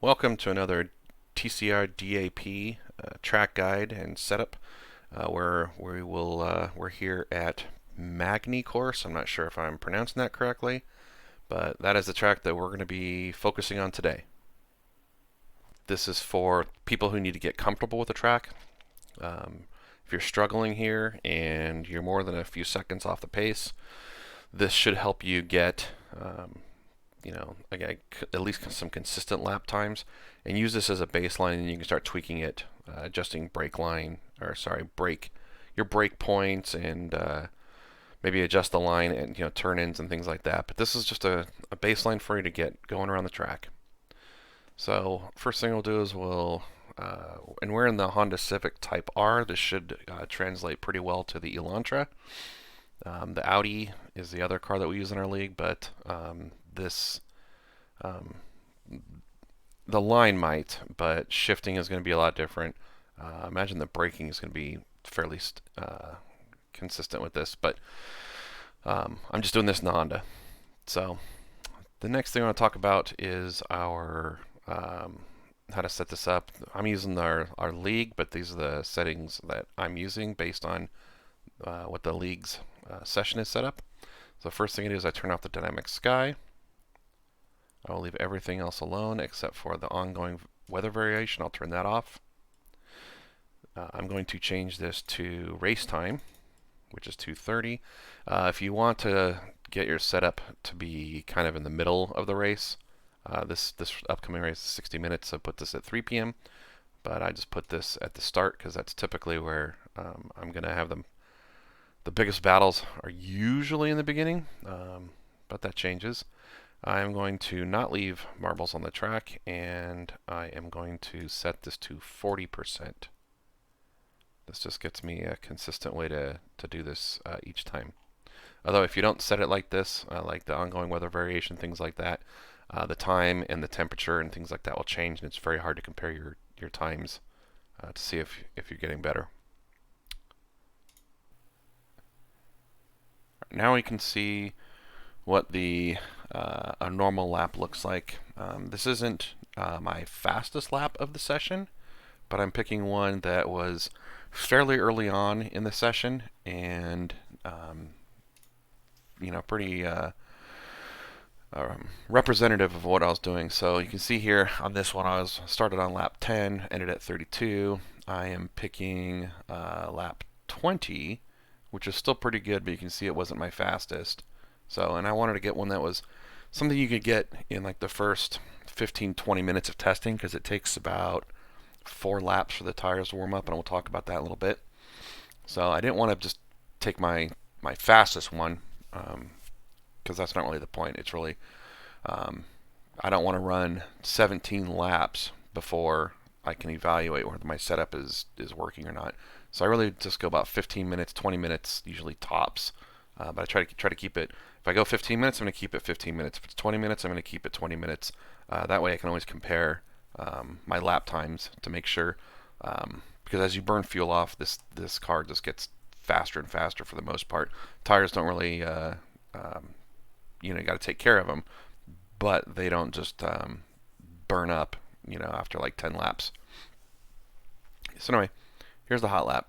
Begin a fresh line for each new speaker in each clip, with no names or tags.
Welcome to another TCR DAP track guide and setup where we're here at Magny Course. I'm not sure if I'm pronouncing that correctly, but that is the track that we're going to be focusing on today. This is for people who need to get comfortable with the track. If you're struggling here and you're more than a few seconds off the pace, this should help you get at least some consistent lap times, and use this as a baseline, and you can start tweaking it, adjusting your brake points, and maybe adjust the line and turn-ins and things like that. But this is just a baseline for you to get going around the track. So first thing we'll do is and we're in the Honda Civic Type R. This should translate pretty well to the Elantra. The Audi is the other car that we use in our league, but the line might, but shifting is going to be a lot different. Imagine the braking is going to be fairly consistent with this, but I'm just doing this in the Honda. So the next thing I want to talk about is our how to set this up. I'm using our league, but these are the settings that I'm using based on what the league's session is set up. So first thing I do is I turn off the dynamic sky. I will leave everything else alone except for the ongoing weather variation. I'll turn that off. I'm going to change this to race time, which is 2:30. If you want to get your setup to be kind of in the middle of the race, this upcoming race is 60 minutes, so put this at 3 p.m. But I just put this at the start because that's typically where I'm going to have the biggest battles are usually in the beginning, but that changes. I'm going to not leave marbles on the track, and I am going to set this to 40%. This just gets me a consistent way to do this each time. Although if you don't set it like this, like the ongoing weather variation, things like that, the time and the temperature and things like that will change, and it's very hard to compare your times to see if you're getting better. Now we can see what a normal lap looks like. This isn't my fastest lap of the session, but I'm picking one that was fairly early on in the session and pretty representative of what I was doing. So you can see here on this one, I started on lap 10, ended at 32. I am picking lap 20, which is still pretty good, but you can see it wasn't my fastest. So, and I wanted to get one that was something you could get in like the first 15-20 minutes of testing, because it takes about 4 laps for the tires to warm up, and we'll talk about that in a little bit. So I didn't want to just take my fastest one, because that's not really the point. It's really I don't want to run 17 laps before I can evaluate whether my setup is working or not. So I really just go about 15 minutes, 20 minutes, usually tops. But I try to keep it. If I go 15 minutes, I'm going to keep it 15 minutes. If it's 20 minutes, I'm going to keep it 20 minutes. That way I can always compare my lap times to make sure, because as you burn fuel off, this car just gets faster and faster for the most part. Tires don't really, you got to take care of them, but they don't just burn up, after like 10 laps. So anyway, here's the hot lap.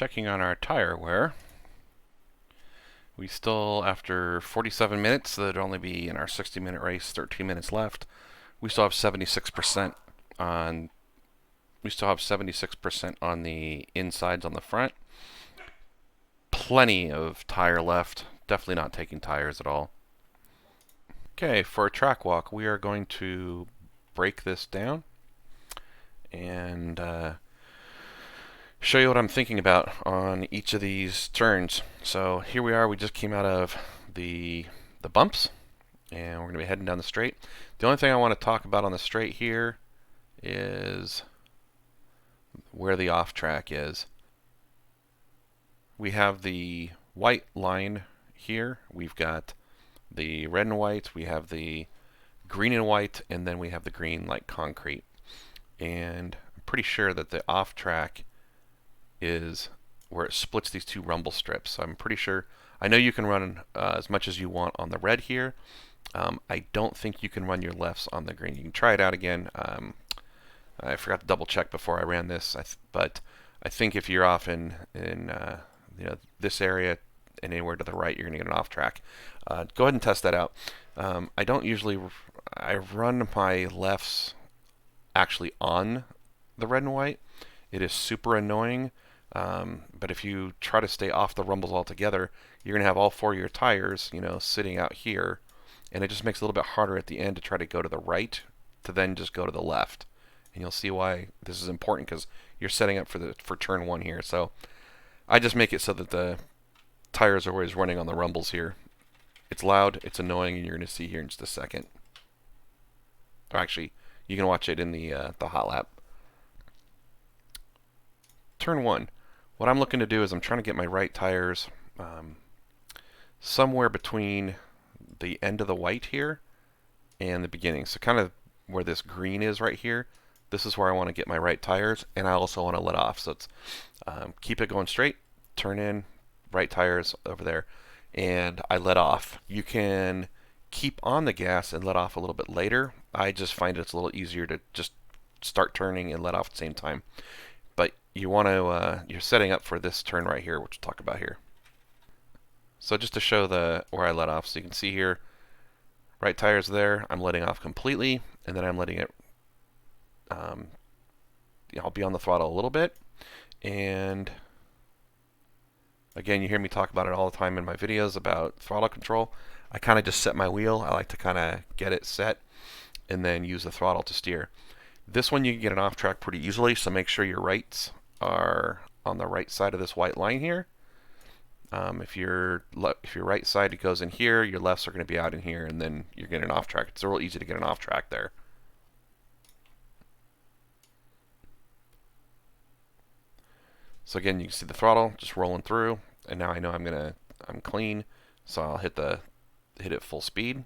checking on our tire wear. We still, after 47 minutes, that'd only be in our 60-minute race, 13 minutes left. We still have 76% on. We still have 76% on the insides on the front. Plenty of tire left. Definitely not taking tires at all. Okay, for a track walk, we are going to break this down and show you what I'm thinking about on each of these turns. So here we are. We just came out of the bumps, and we're going to be heading down the straight. The only thing I want to talk about on the straight here is where the off track is. We have the white line here. We've got the red and white. We have the green and white, and then we have the green like concrete. And I'm pretty sure that the off track is where it splits these two rumble strips. So I'm pretty sure. I know you can run as much as you want on the red here. I don't think you can run your lefts on the green. You can try it out again. I forgot to double check before I ran this, but I think if you're off in this area and anywhere to the right, you're going to get an off track. Go ahead and test that out. I don't usually. I run my lefts actually on the red and white. It is super annoying. But if you try to stay off the rumbles altogether, you're going to have all four of your tires, sitting out here, and it just makes it a little bit harder at the end to try to go to the right to then just go to the left. And you'll see why this is important, because you're setting up for turn one here. So I just make it so that the tires are always running on the rumbles here. It's loud, it's annoying, and you're going to see here in just a second. Or actually, you can watch it in the hot lap. Turn one. What I'm looking to do is I'm trying to get my right tires somewhere between the end of the white here and the beginning. So kind of where this green is right here. This is where I want to get my right tires, and I also want to let off. So it's keep it going straight, turn in, right tires over there, and I let off. You can keep on the gas and let off a little bit later. I just find it's a little easier to just start turning and let off at the same time. But you want to, you're setting up for this turn right here, which we'll talk about here. So just to show where I let off, so you can see here, right tire's there, I'm letting off completely, and then I'm letting it, I'll be on the throttle a little bit, and again, you hear me talk about it all the time in my videos about throttle control. I kind of just set my wheel. I like to kind of get it set and then use the throttle to steer. This one you can get an off track pretty easily, so make sure your rights are on the right side of this white line here. If your right side goes in here, your lefts are going to be out in here, and then you're getting an off track. It's real easy to get an off track there. So again, you can see the throttle just rolling through, and now I know I'm clean, so I'll hit it full speed.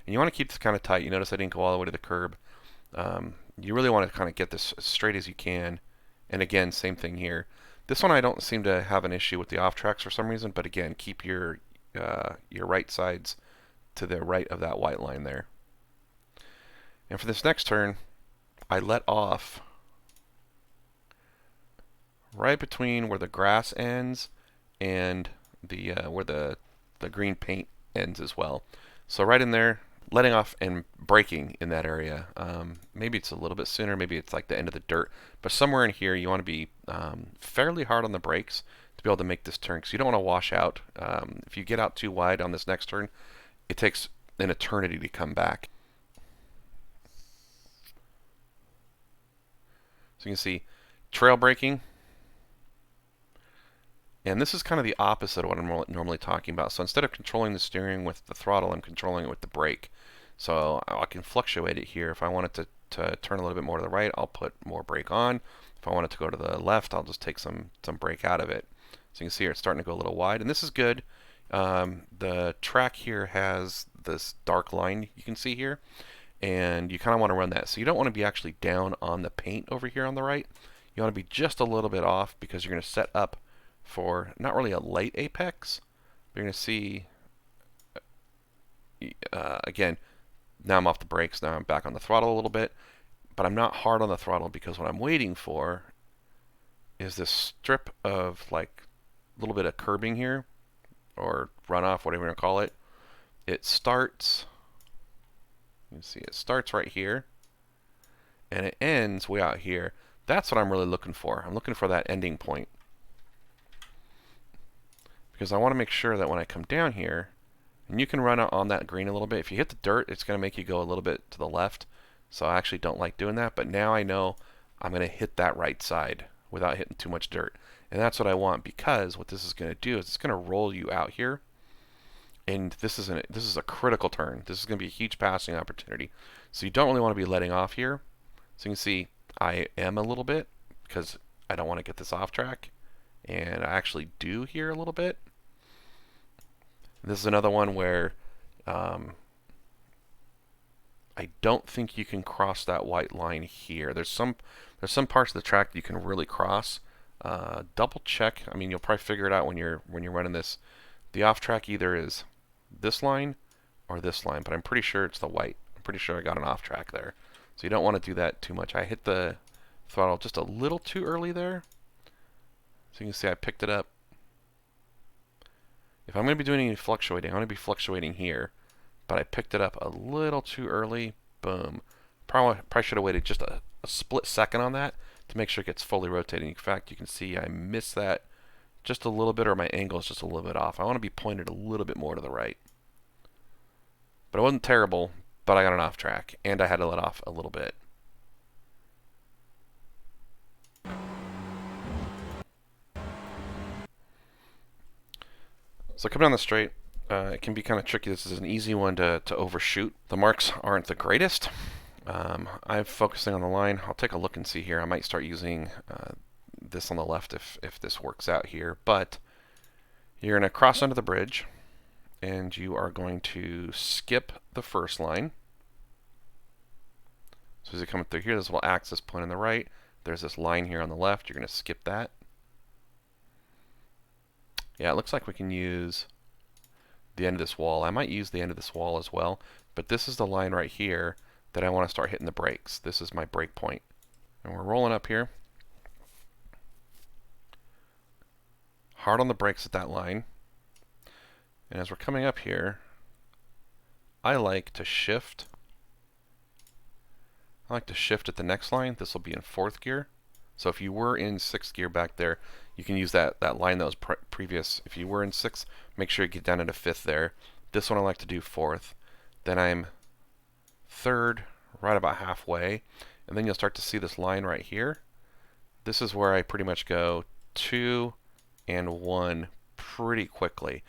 And you want to keep this kind of tight. You notice I didn't go all the way to the curb. You really want to kind of get this as straight as you can. And again, same thing here. This one I don't seem to have an issue with the off tracks for some reason, but again, keep your right sides to the right of that white line there. And for this next turn, I let off right between where the grass ends and where the green paint ends as well. So right in there, letting off and braking in that area. Maybe it's a little bit sooner, maybe it's like the end of the dirt, but somewhere in here you want to be fairly hard on the brakes to be able to make this turn, because you don't want to wash out. If you get out too wide on this next turn, it takes an eternity to come back. So you can see trail braking. And this is kind of the opposite of what I'm normally talking about. So instead of controlling the steering with the throttle, I'm controlling it with the brake. So I can fluctuate it here. If I want it to turn a little bit more to the right, I'll put more brake on. If I want it to go to the left, I'll just take some brake out of it. So you can see here it's starting to go a little wide, and this is good. The track here has this dark line you can see here, and you kind of want to run that. So you don't want to be actually down on the paint over here on the right. You want to be just a little bit off, because you're going to set up for not really a late apex. You're going to see, again, now I'm off the brakes, now I'm back on the throttle a little bit, but I'm not hard on the throttle, because what I'm waiting for is this strip of like a little bit of curbing here, or runoff, whatever you want to call it. It starts, you can see it starts right here, and it ends way out here. That's what I'm really looking for. I'm looking for that ending point, because I want to make sure that when I come down here, and you can run out on that green a little bit. If you hit the dirt, it's going to make you go a little bit to the left. So I actually don't like doing that, but now I know I'm going to hit that right side without hitting too much dirt. And that's what I want, because what this is going to do is it's going to roll you out here. And this is a critical turn. This is going to be a huge passing opportunity. So you don't really want to be letting off here. So you can see I am a little bit, because I don't want to get this off track. And I actually do here a little bit. This is another one where I don't think you can cross that white line here. There's some parts of the track you can really cross. Double check. I mean, you'll probably figure it out when you're running this. The off track either is this line or this line, but I'm pretty sure it's the white. I'm pretty sure I got an off track there. So you don't want to do that too much. I hit the throttle just a little too early there. So you can see I picked it up. If I'm going to be doing any fluctuating, I'm going to be fluctuating here. But I picked it up a little too early. Boom. Probably should have waited just a split second on that to make sure it gets fully rotating. In fact, you can see I missed that just a little bit, or my angle is just a little bit off. I want to be pointed a little bit more to the right. But it wasn't terrible, but I got an off track, and I had to let off a little bit. So coming down the straight, it can be kind of tricky. This is an easy one to overshoot. The marks aren't the greatest. I'm focusing on the line. I'll take a look and see here. I might start using this on the left if this works out here. But you're going to cross under the bridge, and you are going to skip the first line. So as you come through here, this little axis point on the right. There's this line here on the left. You're going to skip that. Yeah, it looks like we can use the end of this wall. I might use the end of this wall as well, but this is the line right here that I want to start hitting the brakes. This is my brake point. And we're rolling up here. Hard on the brakes at that line. And as we're coming up here, I like to shift. I like to shift at the next line. This will be in 4th gear. So if you were in 6th gear back there, you can use that line that was previous. If you were in 6th, make sure you get down into 5th there. This one I like to do 4th. Then I'm 3rd, right about halfway. And then you'll start to see this line right here. This is where I pretty much go 2 and 1 pretty quickly.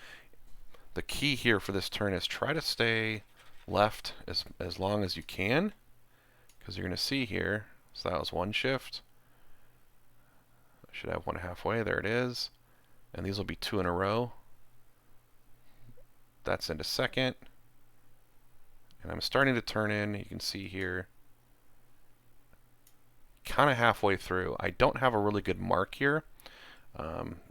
The key here for this turn is try to stay left as long as you can, because you're going to see here, so that was 1 shift. I should have 1 halfway. There it is. And these will be 2 in a row. That's into 2nd. And I'm starting to turn in. You can see here, kind of halfway through. I don't have a really good mark here.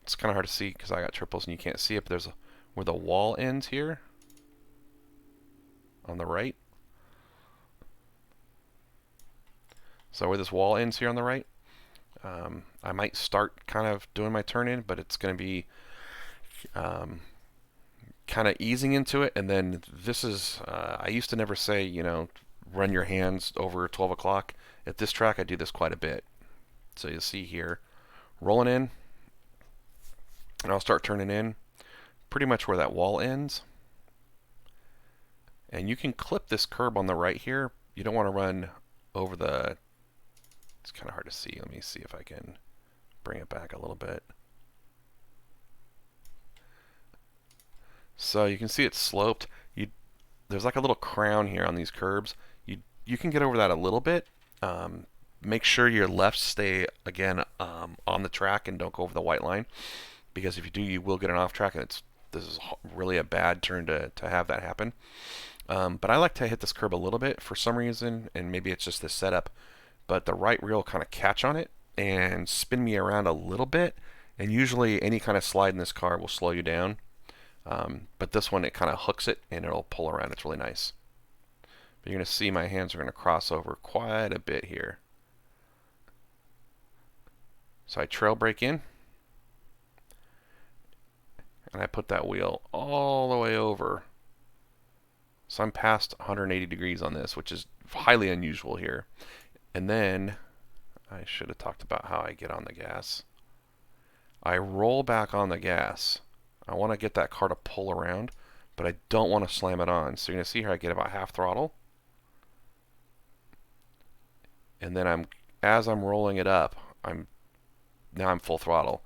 It's kind of hard to see because I got triples and you can't see it, but there's where the wall ends here on the right. So where this wall ends here on the right, I might start kind of doing my turn in, but it's going to be kind of easing into it. And then this is, I used to never say, you know, run your hands over 12 o'clock. At this track, I do this quite a bit. So you'll see here, rolling in, and I'll start turning in pretty much where that wall ends. And you can clip this curb on the right here. You don't want to run over the, it's kind of hard to see. Let me see if I can bring it back a little bit. So you can see it's sloped. There's like a little crown here on these curbs. You can get over that a little bit. Make sure your lefts stay, again, on the track and don't go over the white line. Because if you do, you will get an off track, and this is really a bad turn to have that happen. But I like to hit this curb a little bit for some reason, and maybe it's just this setup. But the right rear will kind of catch on it and spin me around a little bit. And usually any kind of slide in this car will slow you down. But this one, it kind of hooks it and it'll pull around. It's really nice. But you're going to see my hands are going to cross over quite a bit here. So I trail brake in, and I put that wheel all the way over. So I'm past 180 degrees on this, which is highly unusual here. And then I should have talked about how I get on the gas. I roll back on the gas. I want to get that car to pull around, but I don't want to slam it on. So you're going to see here I get about half throttle. And then as I'm rolling it up, now I'm full throttle.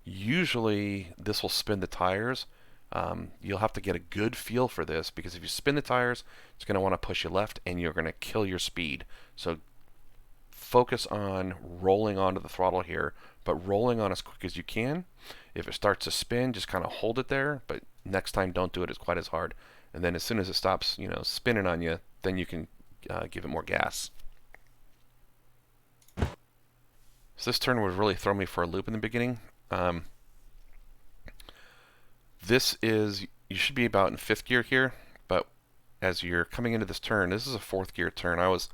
Usually this will spin the tires. You'll have to get a good feel for this, because if you spin the tires, it's going to want to push you left and you're going to kill your speed. So focus on rolling onto the throttle here, but rolling on as quick as you can. If it starts to spin, just kind of hold it there, but next time don't do it as quite as hard. And then as soon as it stops, spinning on you, then you can give it more gas. So this turn would really throw me for a loop in the beginning. You should be about in 5th gear here, but as you're coming into this turn, this is a 4th gear turn. I was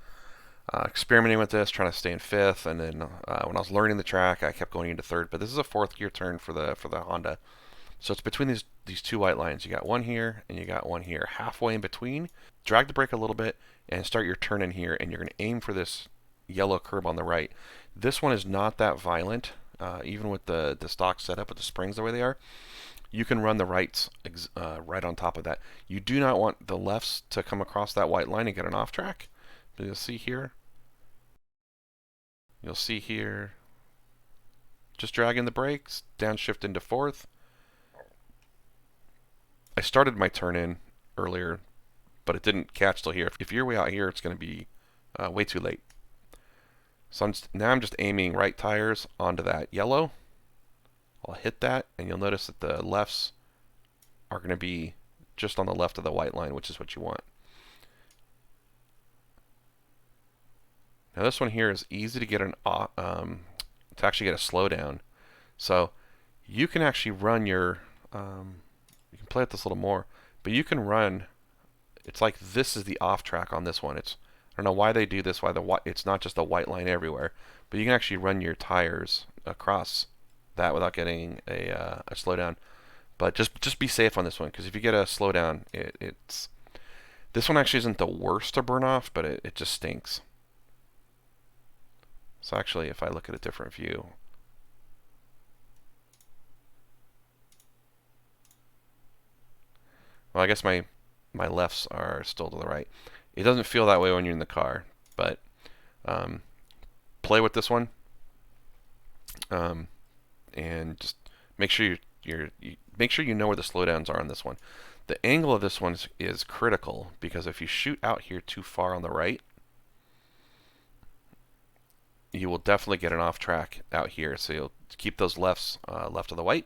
experimenting with this, trying to stay in 5th, and then when I was learning the track, I kept going into 3rd. But this is a 4th gear turn for the Honda. So it's between these two white lines. You got one here and you got one here. Halfway in between, drag the brake a little bit and start your turn in here, and you're going to aim for this yellow curb on the right. This one is not that violent, even with the stock setup with the springs the way they are. You can run the rights right on top of that. You do not want the lefts to come across that white line and get an off track. But you'll see here, just dragging the brakes, downshift into 4th. I started my turn in earlier, but it didn't catch till here. If you're way out here, it's going to be way too late. So now I'm just aiming right tires onto that yellow. I'll hit that, and you'll notice that the lefts are going to be just on the left of the white line, which is what you want. Now this one here is easy to get to actually get a slowdown. So you can actually run your you can play with this a little more, but you can run. It's like this is the off track on this one. I don't know why they do this. It's not just a white line everywhere, but you can actually run your tires across that without getting a slowdown. But just be safe on this one, because if you get a slowdown, this one actually isn't the worst to burn off, but it just stinks. So actually, if I look at a different view, well, I guess my lefts are still to the right. It doesn't feel that way when you're in the car, but play with this one, and just make sure you know where the slowdowns are on this one. The angle of this one is critical, because if you shoot out here too far on the right, you will definitely get an off track out here. So you'll keep those lefts left of the white,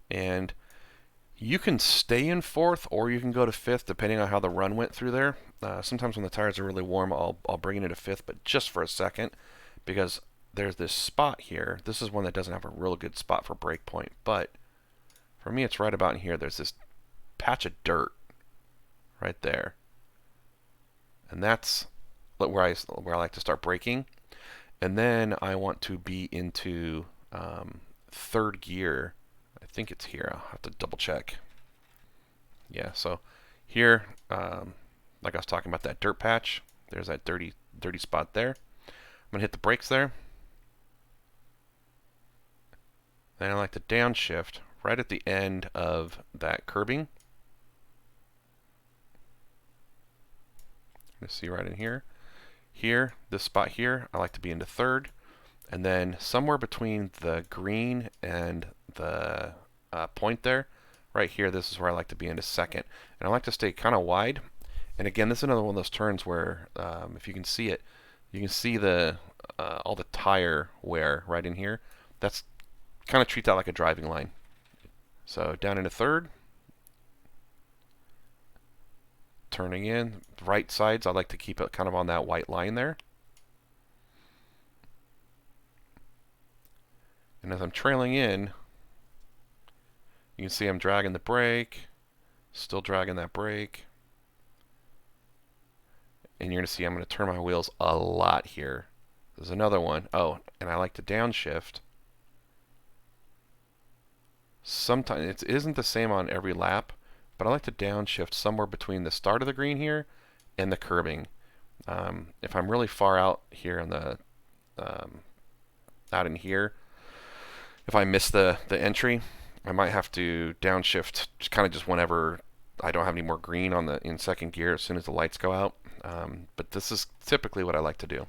and you can stay in 4th or you can go to 5th depending on how the run went through there. Sometimes when the tires are really warm, I'll bring it into 5th, but just for a second, because there's this spot here. This is one that doesn't have a real good spot for brake point, but for me it's right about in here. There's this patch of dirt right there, and that's where I like to start braking. And then I want to be into 3rd gear. I think it's here. I'll have to double check. Yeah, so here, like I was talking about that dirt patch, there's that dirty spot there. I'm going to hit the brakes there. Then I like to downshift right at the end of that curbing. You see right in here. Here, this spot here, I like to be into 3rd. And then somewhere between the green and the point there, right here, this is where I like to be into 2nd. And I like to stay kind of wide. And again, this is another one of those turns where, if you can see it, you can see all the tire wear right in here. That's kind of treat that like a driving line. So down into 3rd. Turning in, right sides, I like to keep it kind of on that white line there. And as I'm trailing in, you can see I'm dragging the brake, still dragging that brake. And you're going to see I'm going to turn my wheels a lot here. There's another one. Oh, and I like to downshift. Sometimes it isn't the same on every lap, but I like to downshift somewhere between the start of the green here and the curbing. If I'm really far out here on the out in here, if I miss the entry, I might have to downshift kind of just whenever I don't have any more green on the in second gear as soon as the lights go out. But this is typically what I like to do.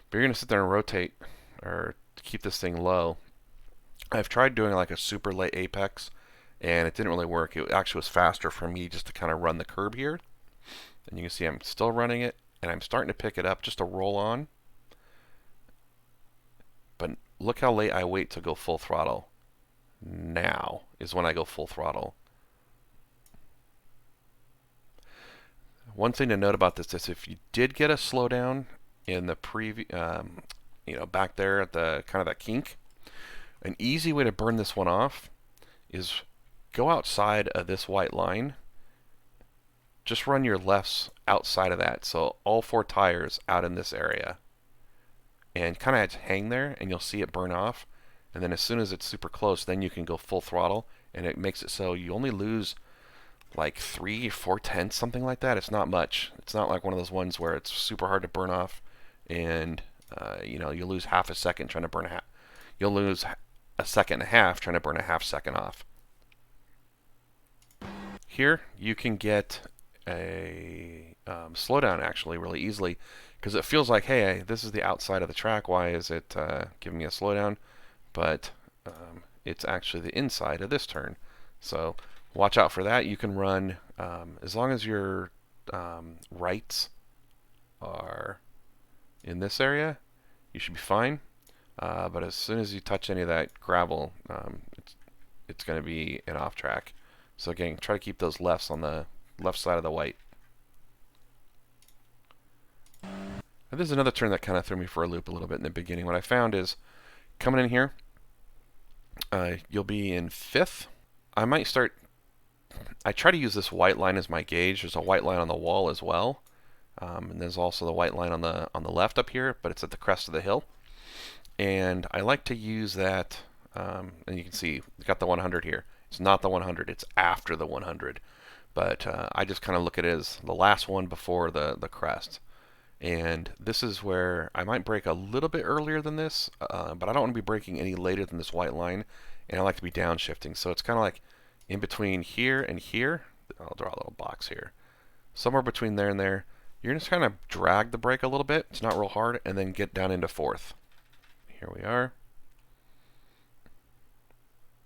But you're going to sit there and rotate or keep this thing low. I've tried doing like a super late apex and it didn't really work. It actually was faster for me just to kind of run the curb here. And you can see I'm still running it and I'm starting to pick it up just to roll on. But look how late I wait to go full throttle. Now is when I go full throttle. One thing to note about this is if you did get a slowdown in the previous, back there at the kind of that kink, an easy way to burn this one off is go outside of this white line. Just run your lefts outside of that, so all four tires out in this area, and kind of hang there, and you'll see it burn off. And then as soon as it's super close, then you can go full throttle, and it makes it so you only lose like 3-4 tenths, something like that. It's not much. It's not like one of those ones where it's super hard to burn off, and you lose half a second trying to burn a half. You'll lose a second and a half trying to burn a half second off. Here you can get a slowdown actually really easily because it feels like, hey, this is the outside of the track. Why is it giving me a slowdown? But it's actually the inside of this turn. So watch out for that. You can run as long as your rights are in this area, you should be fine. But as soon as you touch any of that gravel, it's going to be an off track. So again, try to keep those lefts on the left side of the white. Now, this is another turn that kind of threw me for a loop a little bit in the beginning. What I found is coming in here, you'll be in fifth. I try to use this white line as my gauge. There's a white line on the wall as well. And there's also the white line on the left up here, but it's at the crest of the hill. And I like to use that, and you can see we've got the 100 here. It's not the 100, it's after the 100. But I just kind of look at it as the last one before the crest. And this is where I might brake a little bit earlier than this, but I don't want to be braking any later than this white line, and I like to be downshifting. So it's kind of like in between here and here. I'll draw a little box here. Somewhere between there and there, you're just kind of drag the brake a little bit. It's not real hard, and then get down into fourth. Here we are.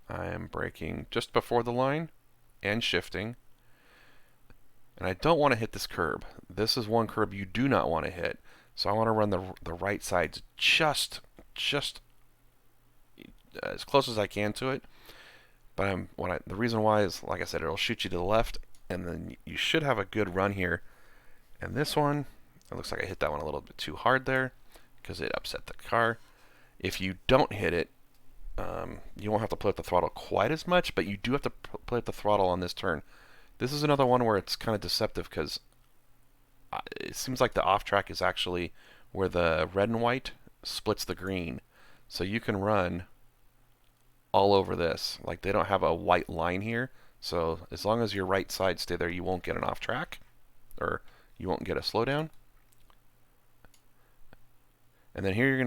I am braking just before the line and shifting. And I don't want to hit this curb. This is one curb you do not want to hit. So I want to run the right sides just as close as I can to it. But the reason why is, like I said, it'll shoot you to the left, and then you should have a good run here. And this one, it looks like I hit that one a little bit too hard there because it upset the car. If you don't hit it, you won't have to play with the throttle quite as much, but you do have to play with the throttle on this turn. This is another one where it's kind of deceptive because it seems like the off track is actually where the red and white splits the green. So you can run all over this. Like, they don't have a white line here. So as long as your right side stay there, you won't get an off track, or you won't get a slowdown. And then here you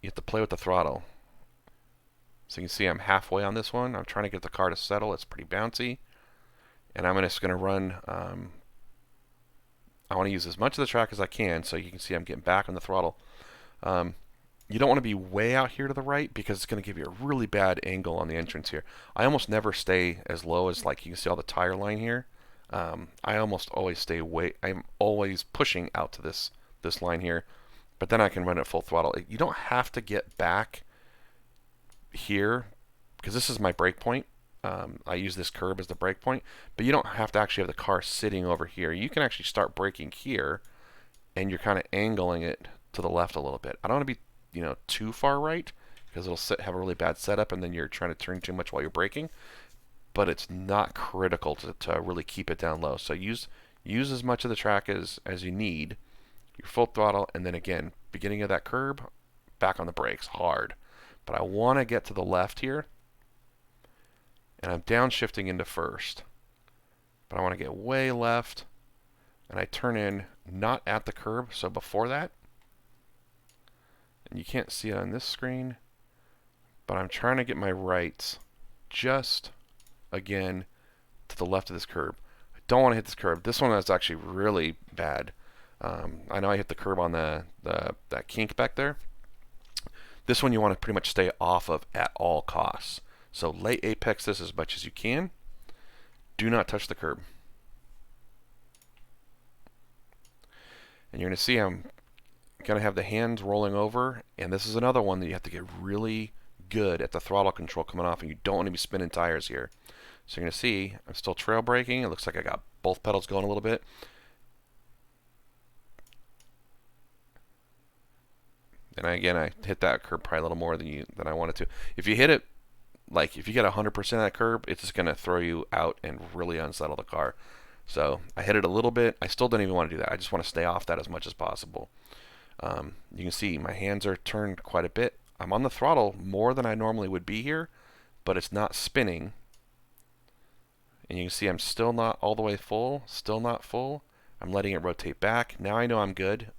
have to play with the throttle. So you can see I'm halfway on this one. I'm trying to get the car to settle. It's pretty bouncy. And I'm just going to run, I want to use as much of the track as I can, so you can see I'm getting back on the throttle. You don't want to be way out here to the right because it's going to give you a really bad angle on the entrance here. I almost never stay as low as, like, you can see all the tire line here. I almost always stay I'm always pushing out to this line here, but then I can run at full throttle. You don't have to get back here because this is my brake point. I use this curb as the brake point, but you don't have to actually have the car sitting over here. You can actually start braking here, and you're kind of angling it to the left a little bit. I don't want to be, too far right because it'll have a really bad setup, and then you're trying to turn too much while you're braking. But it's not critical to really keep it down low. So use as much of the track as you need, your full throttle, and then again, beginning of that curb, back on the brakes, hard. But I want to get to the left here, and I'm downshifting into first. But I want to get way left, and I turn in not at the curb, so before that. And you can't see it on this screen, but I'm trying to get my rights just, again, to the left of this curb. I don't want to hit this curb. This one is actually really bad. I know I hit the curb on that kink back there. This one you want to pretty much stay off of at all costs. So late apex this as much as you can. Do not touch the curb. And you're going to see I'm going to have the hands rolling over, and this is another one that you have to get really good at the throttle control coming off, and you don't want to be spinning tires here. So you're going to see I'm still trail braking. It looks like I got both pedals going a little bit. And again, I hit that curb probably a little more than I wanted to. If you hit it, like if you get 100% of that curb, it's just going to throw you out and really unsettle the car. So I hit it a little bit. I still don't even want to do that. I just want to stay off that as much as possible. You can see my hands are turned quite a bit. I'm on the throttle more than I normally would be here, but it's not spinning. And you can see I'm still not all the way full, still not full. I'm letting it rotate back. Now I know I'm good,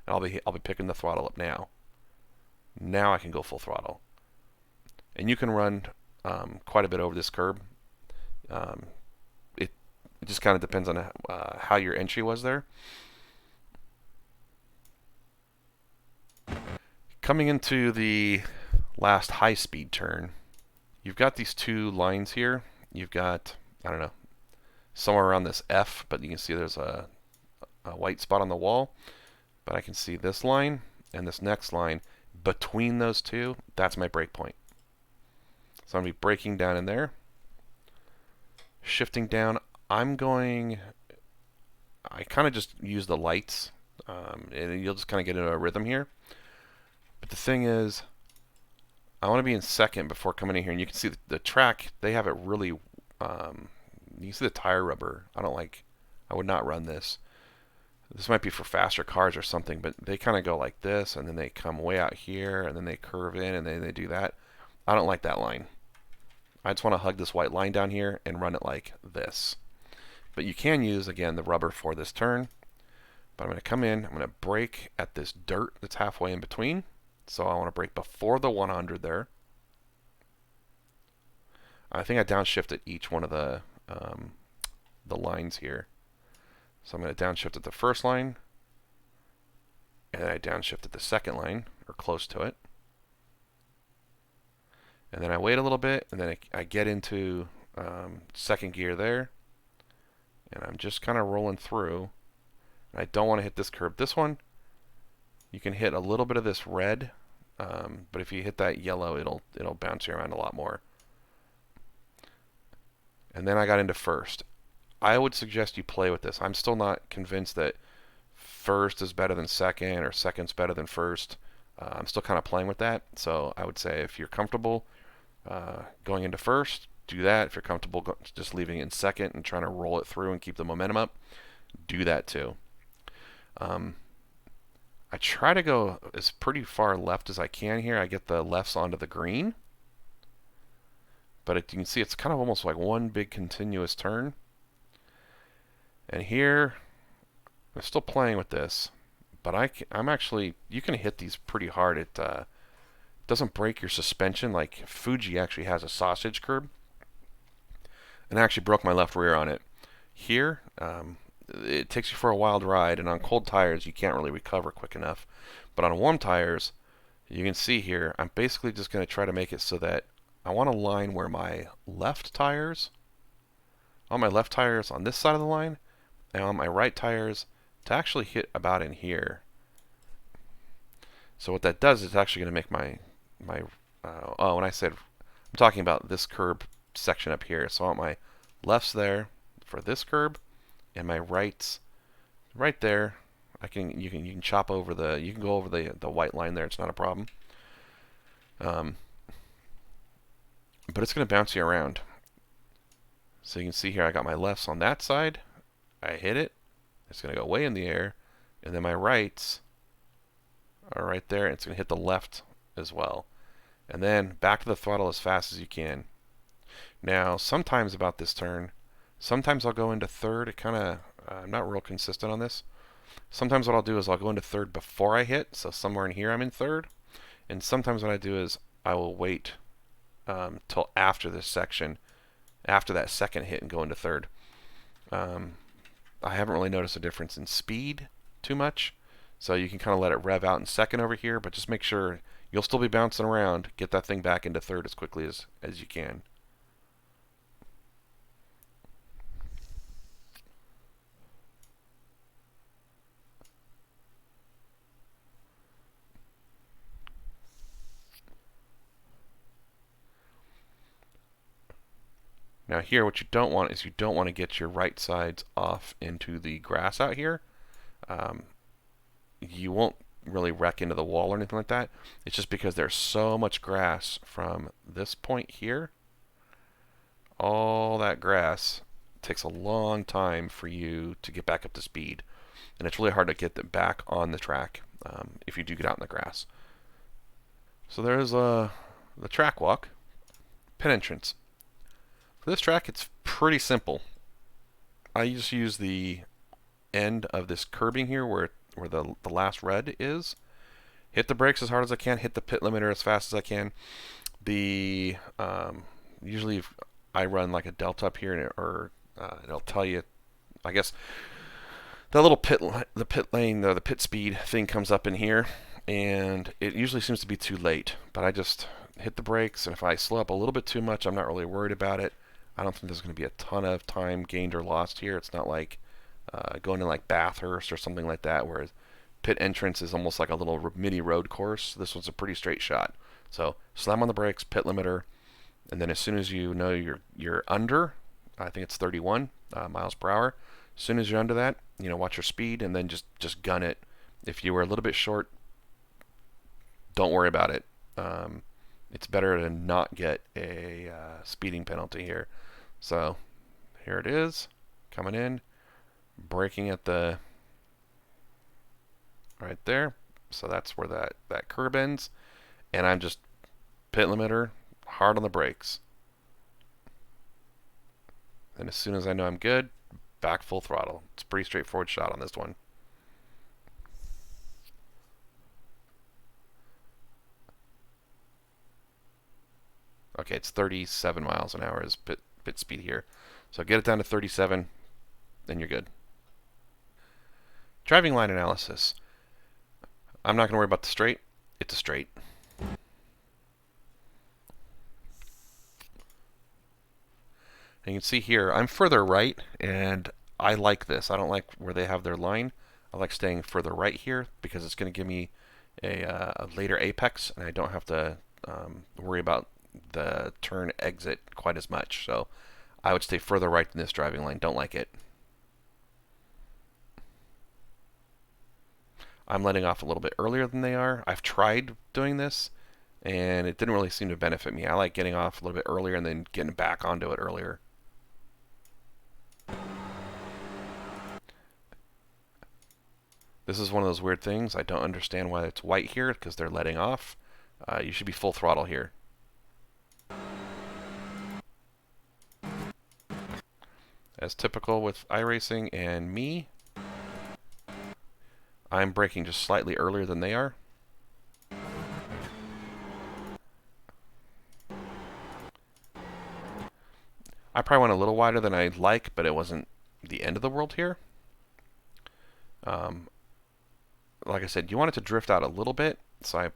and I'll be picking the throttle up now. Now I can go full throttle. And you can run quite a bit over this curb. It just kind of depends on how your entry was there. Coming into the last high-speed turn, you've got these two lines here. You've got, I don't know, somewhere around this F, but you can see there's a white spot on the wall. But I can see this line and this next line. Between those two, that's my brake point. So I'm going to be braking down in there. Shifting down, I kind of just use the lights, and you'll just kind of get into a rhythm here. But the thing is, I want to be in second before coming in here, and you can see the track, they have it really, you can see the tire rubber. I would not run this. This might be for faster cars or something, but they kind of go like this, and then they come way out here, and then they curve in, and then they do that. I don't like that line. I just want to hug this white line down here and run it like this. But you can use, again, the rubber for this turn. But I'm going to come in, I'm going to brake at this dirt that's halfway in between. So I want to brake before the 100 there. I think I downshifted each one of the lines here. So I'm going to downshift at the first line, and then I downshift at the second line, or close to it. And then I wait a little bit, and then I get into second gear there, and I'm just kind of rolling through. And I don't want to hit this curb. This one, you can hit a little bit of this red, but if you hit that yellow, it'll bounce you around a lot more. And then I got into first. I would suggest you play with this. I'm still not convinced that first is better than second or second's better than first. I'm still kind of playing with that. So I would say if you're comfortable going into first, do that. If you're comfortable just leaving it in second and trying to roll it through and keep the momentum up, do that too. I try to go as pretty far left as I can here. I get the lefts onto the green. But you can see it's kind of almost like one big continuous turn. And here, I'm still playing with this, but I'm actually, you can hit these pretty hard. It doesn't break your suspension. Like Fuji actually has a sausage curb, and I actually broke my left rear on it. Here, it takes you for a wild ride, and on cold tires, you can't really recover quick enough. But on warm tires, you can see here, I'm basically just going to try to make it so that I want to line where my left tires, on this side of the line, and on my right tires to actually hit about in here. So what that does is it's actually going to make my when I said, I'm talking about this curb section up here. So I want my lefts there for this curb, and my rights right there. You can chop over you can go over the white line there. It's not a problem. But it's going to bounce you around. So you can see here I got my lefts on that side. I hit it. It's going to go way in the air. And then my rights are right there. And it's going to hit the left as well. And then back to the throttle as fast as you can. Now, sometimes about this turn, sometimes I'll go into third. It kind of, I'm not real consistent on this. Sometimes what I'll do is I'll go into third before I hit, so somewhere in here I'm in third. And sometimes what I do is I will wait till after this section, after that second hit, and go into third. I haven't really noticed a difference in speed too much, so you can kind of let it rev out in second over here, but just make sure you'll still be bouncing around. Get that thing back into third as quickly as you can. Now here, what you don't want is you don't want to get your right sides off into the grass out here. You won't really wreck into the wall or anything like that. It's just because there's so much grass from this point here. All that grass takes a long time for you to get back up to speed. And it's really hard to get them back on the track if you do get out in the grass. So there's the track walk, pit entrance. For this track, it's pretty simple. I just use the end of this curbing here where the last red is. Hit the brakes as hard as I can, hit the pit limiter as fast as I can. Usually I run like a delta up here, or it'll tell you, I guess, the little the pit lane, the pit speed thing comes up in here, and it usually seems to be too late. But I just hit the brakes, and if I slow up a little bit too much, I'm not really worried about it. I don't think there's going to be a ton of time gained or lost here. It's not like going to like Bathurst or something like that, where pit entrance is almost like a little mini road course. This one's a pretty straight shot. So slam on the brakes, pit limiter, and then as soon as you know you're under, I think it's 31 miles per hour. As soon as you're under that, watch your speed, and then just gun it. If you were a little bit short, don't worry about it. It's better to not get a speeding penalty here. So here it is, coming in, braking at the right there. So that's where that curb ends, and I'm just pit limiter, hard on the brakes. And as soon as I know I'm good, back full throttle. It's a pretty straightforward shot on this one. Okay, it's 37 miles an hour is pit speed here. So get it down to 37, then you're good. Driving line analysis. I'm not going to worry about the straight. It's a straight. And you can see here, I'm further right, and I like this. I don't like where they have their line. I like staying further right here because it's going to give me a later apex, and I don't have to worry about the turn exit quite as much. So I would stay further right than this driving line. Don't like it. I'm letting off a little bit earlier than they are. I've tried doing this, and it didn't really seem to benefit me. I like getting off a little bit earlier and then getting back onto it earlier. This is one of those weird things. I don't understand why it's white here, because they're letting off. You should be full throttle here. As typical with iRacing and me, I'm braking just slightly earlier than they are. I probably went a little wider than I'd like, but it wasn't the end of the world here. Like I said, you want it to drift out a little bit, so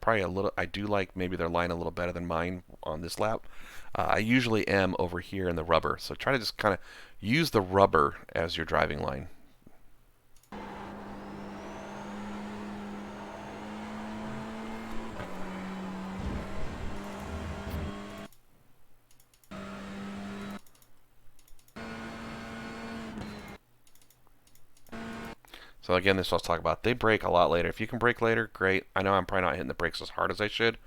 I do like maybe their line a little better than mine on this lap. I usually am over here in the rubber, so try to just kind of use the rubber as your driving line. So again, this is what I was talking about. They brake a lot later. If you can brake later, great. I know I'm probably not hitting the brakes as hard as I should.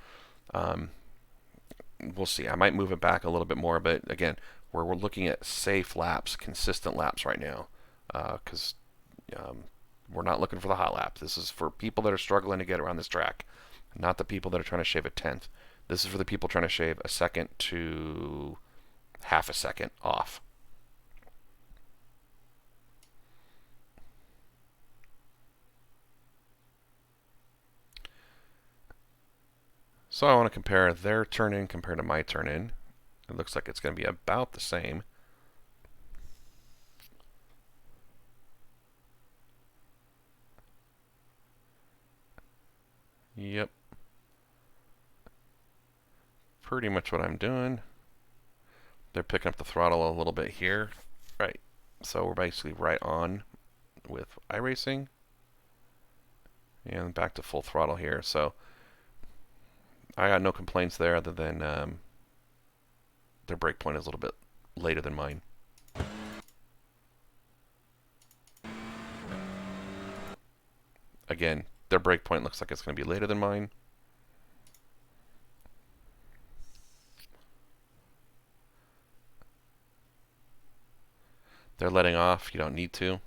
We'll see. I might move it back a little bit more, but again, we're looking at safe laps, consistent laps right now, because We're not looking for the hot lap. This is for people that are struggling to get around this track, not the people that are trying to shave a tenth. This is for the people trying to shave a second to half a second off. So I want to compare their turn in compared to my turn in. It looks like it's going to be about the same. Yep. Pretty much what I'm doing. They're picking up the throttle a little bit here. Right. So we're basically right on with iRacing. And back to full throttle here. So I got no complaints there other than their brake point is a little bit later than mine. Again, their brake point looks like it's going to be later than mine. They're letting off. You don't need to.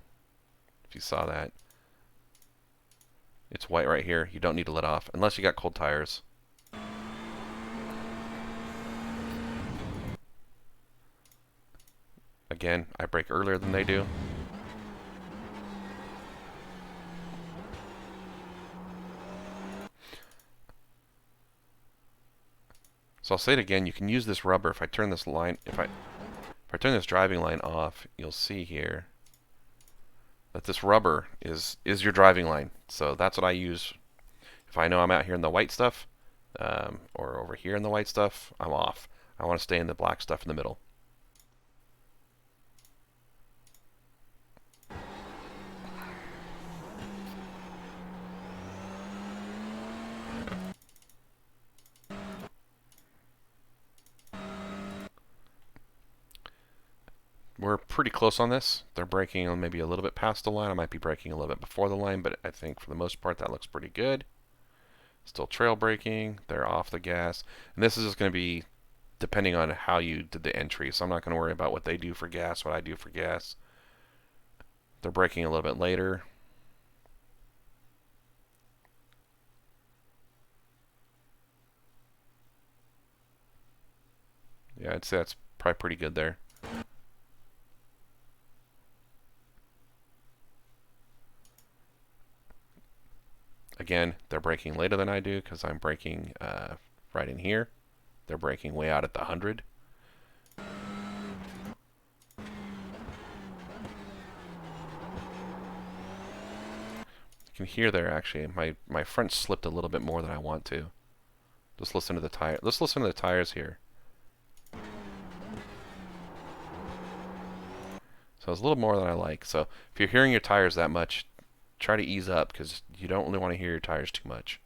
If you saw that. It's white right here. You don't need to let off unless you got cold tires. Again, I brake earlier than they do. So I'll say it again, you can use this rubber. If I turn this line, if I turn this driving line off, you'll see here that this rubber is your driving line. So that's what I use. If I know I'm out here in the white stuff, or over here in the white stuff, I'm off. I want to stay in the black stuff in the middle. We're pretty close on this. They're braking maybe a little bit past the line. I might be braking a little bit before the line, but I think for the most part that looks pretty good. Still trail braking. They're off the gas. And this is just going to be depending on how you did the entry. So I'm not going to worry about what they do for gas, what I do for gas. They're braking a little bit later. Yeah, I'd say that's probably pretty good there. Again, they're braking later than I do because I'm braking right in here. They're braking way out at the 100. You can hear there actually, my front slipped a little bit more than I want to. Just listen to the tire. Let's listen to the tires here. So it's a little more than I like. So if you're hearing your tires that much, try to ease up because you don't really want to hear your tires too much.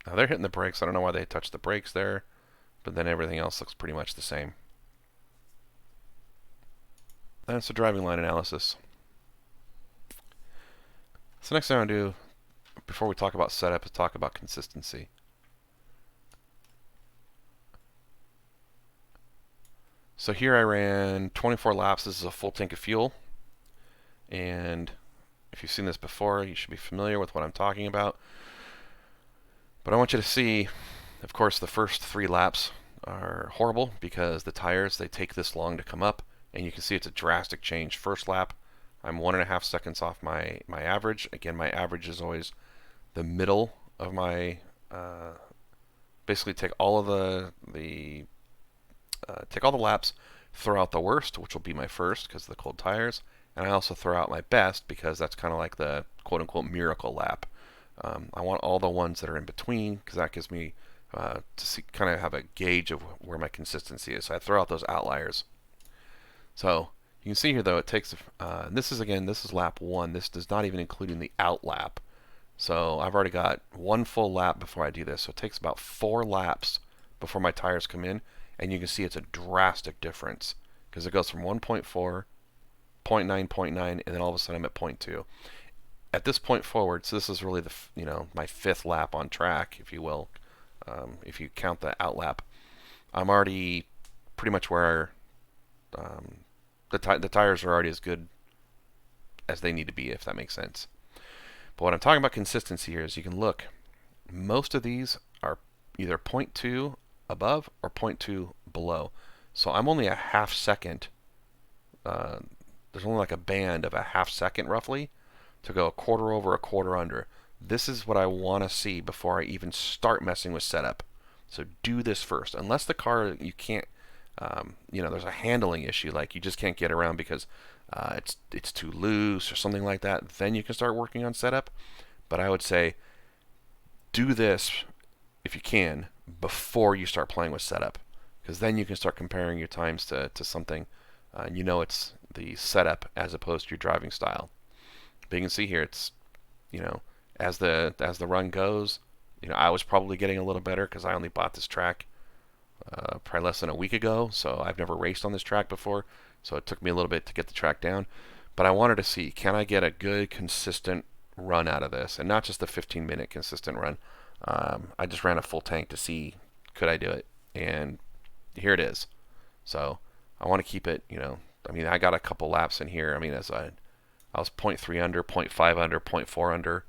Now they're hitting the brakes. I don't know why they touched the brakes there, but then everything else looks pretty much the same. That's the driving line analysis. So next thing I'm going to do, before we talk about setup, is talk about consistency. So here I ran 24 laps. This is a full tank of fuel. And if you've seen this before, you should be familiar with what I'm talking about. But I want you to see, of course, the first 3 laps are horrible because the tires, they take this long to come up. And you can see it's a drastic change. First lap, I'm 1.5 seconds off my average. Again, my average is always the middle of my, basically take all of take all the laps, throw out the worst, which will be my first because of the cold tires, and I also throw out my best because that's kind of like the quote-unquote miracle lap. I want all the ones that are in between because that gives me to see, kind of have a gauge of where my consistency is. So I throw out those outliers. So you can see here though it takes, this is lap 1. This does not even including the out lap. So I've already got 1 full lap before I do this. So it takes about 4 laps before my tires come in. And you can see it's a drastic difference because it goes from 1.4, 0.9, 0.9, and then all of a sudden I'm at 0.2. At this point forward, so this is really my 5th lap on track, if you will, if you count the out lap. I'm already pretty much where the tires are already as good as they need to be, if that makes sense. But what I'm talking about consistency here is you can look. Most of these are either 0.2 above or 0.2 below. So I'm only a half second. There's only like a band of a half second roughly to go a quarter over, a quarter under. This is what I want to see before I even start messing with setup. So do this first. Unless the car, you can't, there's a handling issue, like you just can't get around because it's too loose or something like that, then you can start working on setup. But I would say do this if you can before you start playing with setup, because then you can start comparing your times to something, and you know it's the setup as opposed to your driving style. But you can see here, it's as the run goes, I was probably getting a little better because I only bought this track probably less than a week ago, so I've never raced on this track before, so it took me a little bit to get the track down. But I wanted to see, can I get a good consistent run out of this, and not just a 15-minute consistent run. I just ran a full tank to see could I do it, and here it is. So I want to keep it, I got a couple laps in here. As I was 0.3 under, 0.5 under, 0.4 under.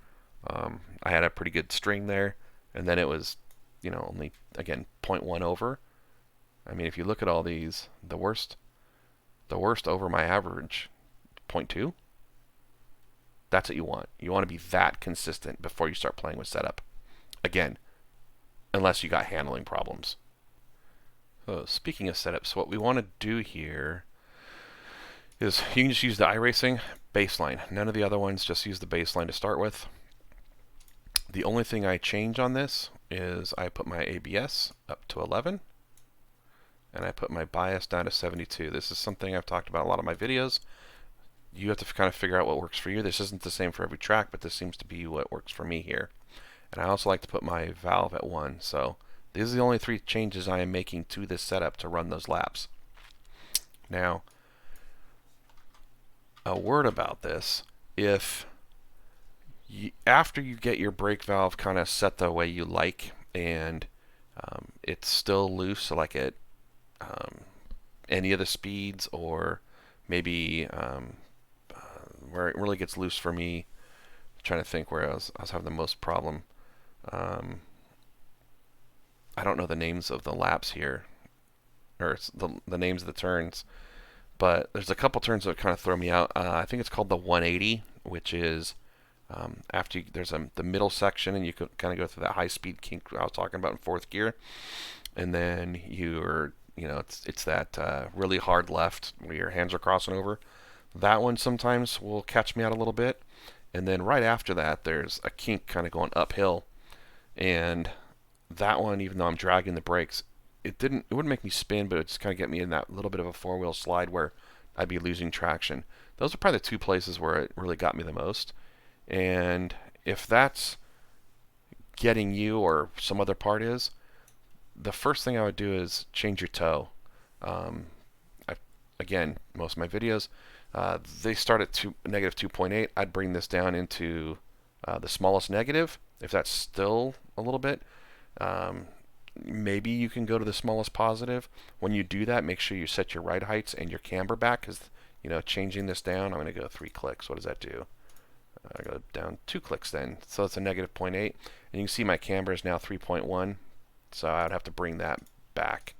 I had a pretty good string there, and then it was, only, again, 0.1 over. If you look at all these, the worst over my average, 0.2. That's what you want. You want to be that consistent before you start playing with setup. Again, unless you got handling problems. So speaking of setups, what we want to do here is you can just use the iRacing baseline. None of the other ones, just use the baseline to start with. The only thing I change on this is I put my ABS up to 11 and I put my bias down to 72. This is something I've talked about in a lot of my videos. You have to kind of figure out what works for you. This isn't the same for every track, but this seems to be what works for me here. And I also like to put my valve at 1. So these are the only 3 changes I am making to this setup to run those laps. Now, a word about this. After you get your brake valve kind of set the way you like, and it's still loose, so like at any of the speeds, or maybe where it really gets loose for me, I'm trying to think where I was having the most problem. I don't know the names of the laps here, or the names of the turns, but there's a couple turns that kind of throw me out. I think it's called the 180, which is after there's the middle section, and you could kind of go through that high-speed kink I was talking about in 4th gear, and then it's that really hard left where your hands are crossing over. That one sometimes will catch me out a little bit, and then right after that there's a kink kind of going uphill, and that one, even though I'm dragging the brakes, it wouldn't make me spin, but it just kind of get me in that little bit of a 4-wheel slide where I'd be losing traction. Those are probably the 2 places where it really got me the most. And if that's getting you, or some other part is, the first thing I would do is change your toe. Again, most of my videos, they start at negative 2.8. I'd bring this down into the smallest negative. If that's still a little bit, maybe you can go to the smallest positive. When you do that, make sure you set your ride heights and your camber back, because changing this down, I'm going to go 3 clicks. What does that do? I go down 2 clicks then, so it's a negative 0.8, and you can see my camber is now 3.1, so I would have to bring that back.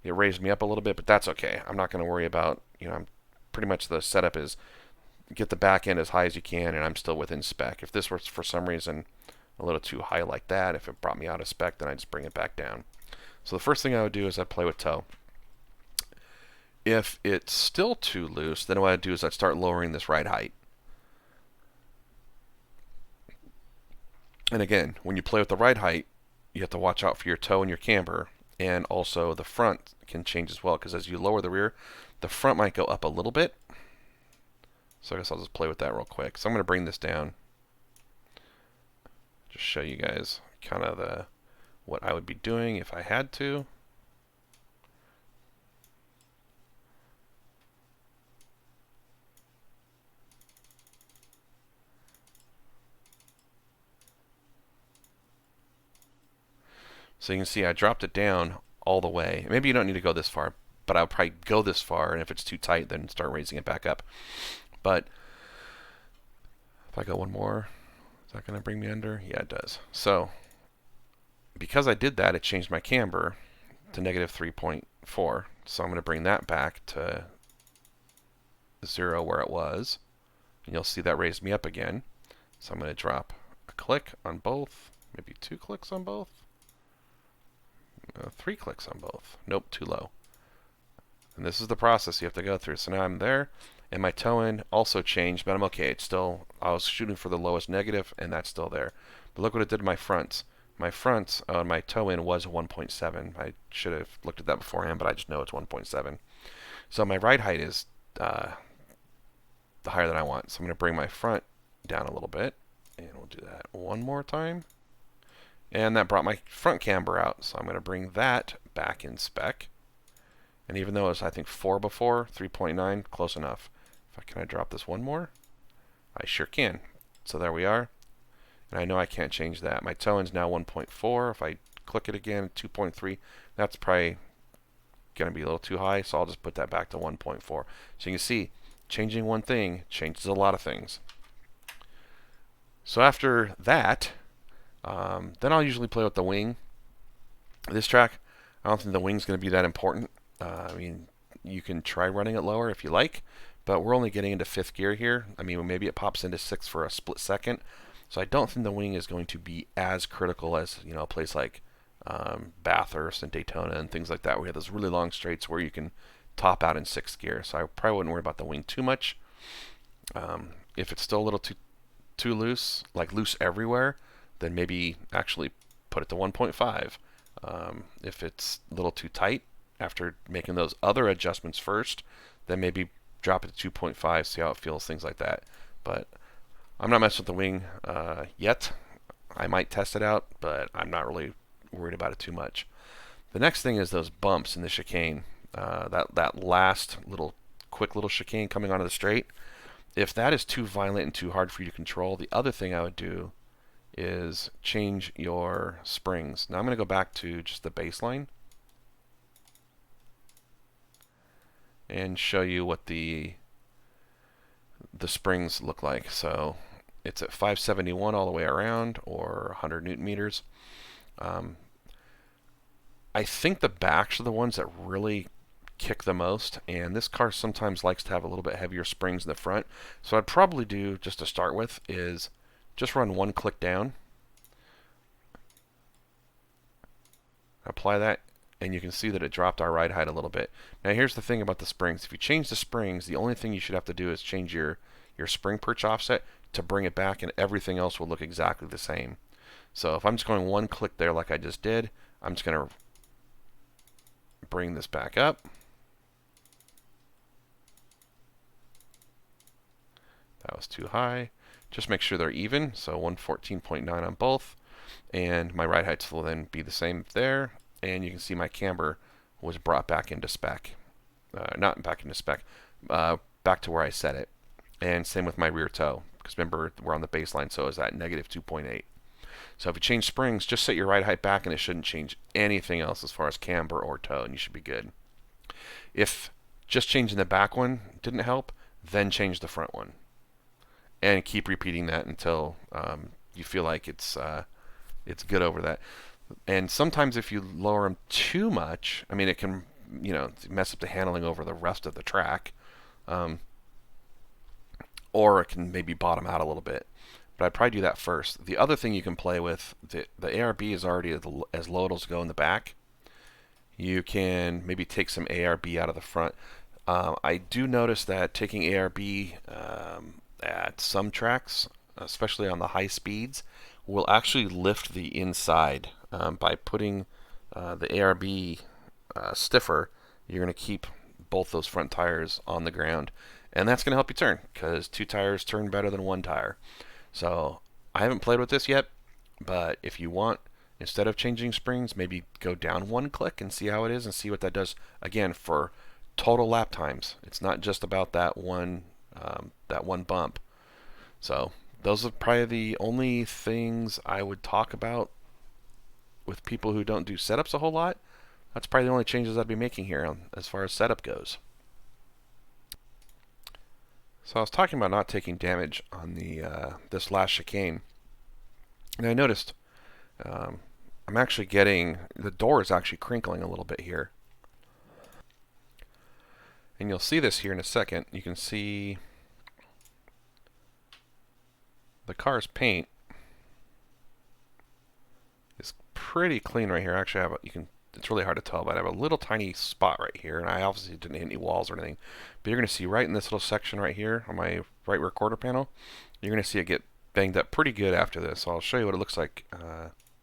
It raised me up a little bit, but that's okay. I'm not going to worry about, I'm pretty much, the setup is get the back end as high as you can, and I'm still within spec. If this was for some reason a little too high like that, if it brought me out of spec, then I just bring it back down. So the first thing I would do is I'd play with toe. If it's still too loose, then what I'd do is I'd start lowering this ride height. And again, when you play with the ride height, you have to watch out for your toe and your camber, and also the front can change as well, because as you lower the rear, the front might go up a little bit. So I guess I'll just play with that real quick. So I'm going to bring this down, just show you guys kind of what I would be doing if I had to. So you can see I dropped it down all the way. Maybe you don't need to go this far, but I'll probably go this far, and if it's too tight, then start raising it back up. But if I go one more, is that going to bring me under? Yeah, it does. So because I did that, it changed my camber to negative 3.4. So I'm going to bring that back to 0 where it was. And you'll see that raised me up again. So I'm going to drop a click on both, maybe 2 clicks on both, 3 clicks on both. Nope, too low. And this is the process you have to go through. So now I'm there, and my toe-in also changed, but I'm okay. It's still, I was shooting for the lowest negative, and that's still there. But look what it did to my fronts. My fronts on my toe-in was 1.7. I should have looked at that beforehand, but I just know it's 1.7. So my ride height is the higher than I want. So I'm going to bring my front down a little bit, and we'll do that one more time. And that brought my front camber out, so I'm going to bring that back in spec. And even though it was, I think, 4 before, 3.9, close enough. Can I drop this one more? I sure can. So there we are. And I know I can't change that. My toe-in's now 1.4. If I click it again, 2.3, that's probably going to be a little too high, so I'll just put that back to 1.4. So you can see, changing one thing changes a lot of things. So after that, then I'll usually play with the wing. This track, I don't think the wing's going to be that important. I mean, you can try running it lower if you like, but we're only getting into 5th gear here. I mean, maybe it pops into 6th for a split second. So I don't think the wing is going to be as critical as, you know, a place like Bathurst and Daytona and things like that, where you have those really long straights where you can top out in 6th gear. So I probably wouldn't worry about the wing too much. If it's still a little too loose, like loose everywhere, then maybe actually put it to 1.5. If it's a little too tight, after making those other adjustments first, then maybe drop it to 2.5, see how it feels, things like that. But I'm not messing with the wing yet. I might test it out, but I'm not really worried about it too much. The next thing is those bumps in the chicane. That last quick little chicane coming onto the straight. If that is too violent and too hard for you to control, the other thing I would do is change your springs. Now I'm going to go back to just the baseline and show you what the springs look like. So it's at 571 all the way around, or 100 Newton meters. I think the backs are the ones that really kick the most, and this car sometimes likes to have a little bit heavier springs in the front. So I'd probably do, just to start with, is just run 1 click down, apply that, and you can see that it dropped our ride height a little bit. Now here's the thing about the springs. If you change the springs, the only thing you should have to do is change your spring perch offset to bring it back, and everything else will look exactly the same. So if I'm just going 1 click there like I just did, I'm just going to bring this back up. That was too high. Just make sure they're even, so 114.9 on both, and my ride heights will then be the same there, and you can see my camber was brought back into spec. Not back into spec, back to where I set it. And same with my rear toe, because remember, we're on the baseline, so it's at negative 2.8. So if you change springs, just set your ride height back, and it shouldn't change anything else as far as camber or toe, and you should be good. If just changing the back one didn't help, then change the front one. And keep repeating that until you feel like it's good over that. And sometimes if you lower them too much, I mean, it can, you know, mess up the handling over the rest of the track, or it can maybe bottom out a little bit. But I'd probably do that first. The other thing you can play with, the ARB is already as low as go in the back. You can maybe take some ARB out of the front. I do notice that taking ARB at some tracks, especially on the high speeds, will actually lift the inside. By putting the ARB stiffer, you're going to keep both those front tires on the ground, and that's going to help you turn, because 2 tires turn better than 1 tire. So I haven't played with this yet, but if you want, instead of changing springs, maybe go down 1 click and see how it is, and see what that does. Again, for total lap times, it's not just about that one bump. So those are probably the only things I would talk about with people who don't do setups a whole lot. That's probably the only changes I'd be making here as far as setup goes. So I was talking about not taking damage on the this last chicane, and I noticed I'm actually getting, the door is actually crinkling a little bit here. And you'll see this here in a second. You can see the car's paint is pretty clean right here. Actually, I have it's really hard to tell, but I have a little tiny spot right here, and I obviously didn't hit any walls or anything. But you're going to see right in this little section right here on my right rear quarter panel, you're going to see it get banged up pretty good after this. So I'll show you what it looks like.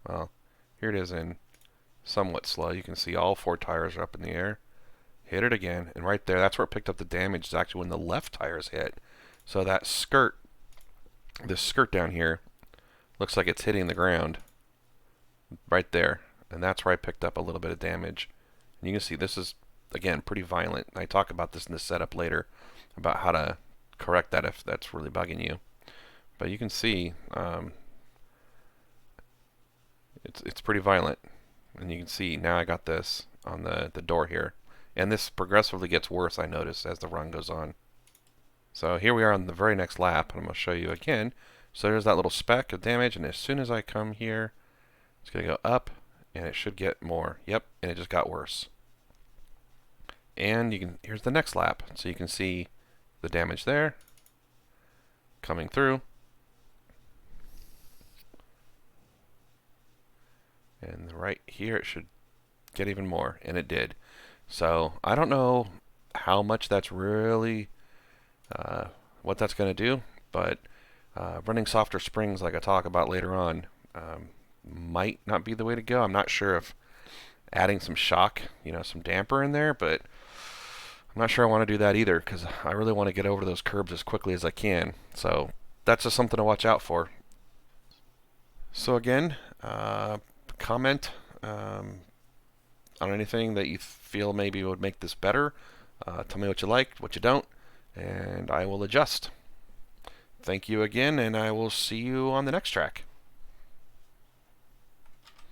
Well, here it is in somewhat slow. You can see all 4 tires are up in the air. Hit it again, and right there, that's where it picked up the damage, is actually when the left tires hit. So that skirt, this skirt down here, looks like it's hitting the ground right there, and that's where I picked up a little bit of damage. And you can see this is, again, pretty violent. I talk about this in the setup later, about how to correct that if that's really bugging you. But you can see it's pretty violent, and you can see now I got this on the door here. And this progressively gets worse, I notice, as the run goes on. So here we are on the very next lap, and I'm going to show you again. So there's that little speck of damage, and as soon as I come here, it's going to go up, and it should get more. Yep, and it just got worse. And here's the next lap. So you can see the damage there coming through. And right here, it should get even more, and it did. So I don't know how much that's really, what that's going to do, but running softer springs like I talk about later on might not be the way to go. I'm not sure if adding some shock, some damper in there, but I'm not sure I want to do that either, because I really want to get over those curbs as quickly as I can. So that's just something to watch out for. So again, comment on anything that you feel maybe would make this better. Tell me what you like, what you don't, and I will adjust. Thank you again, and I will see you on the next track.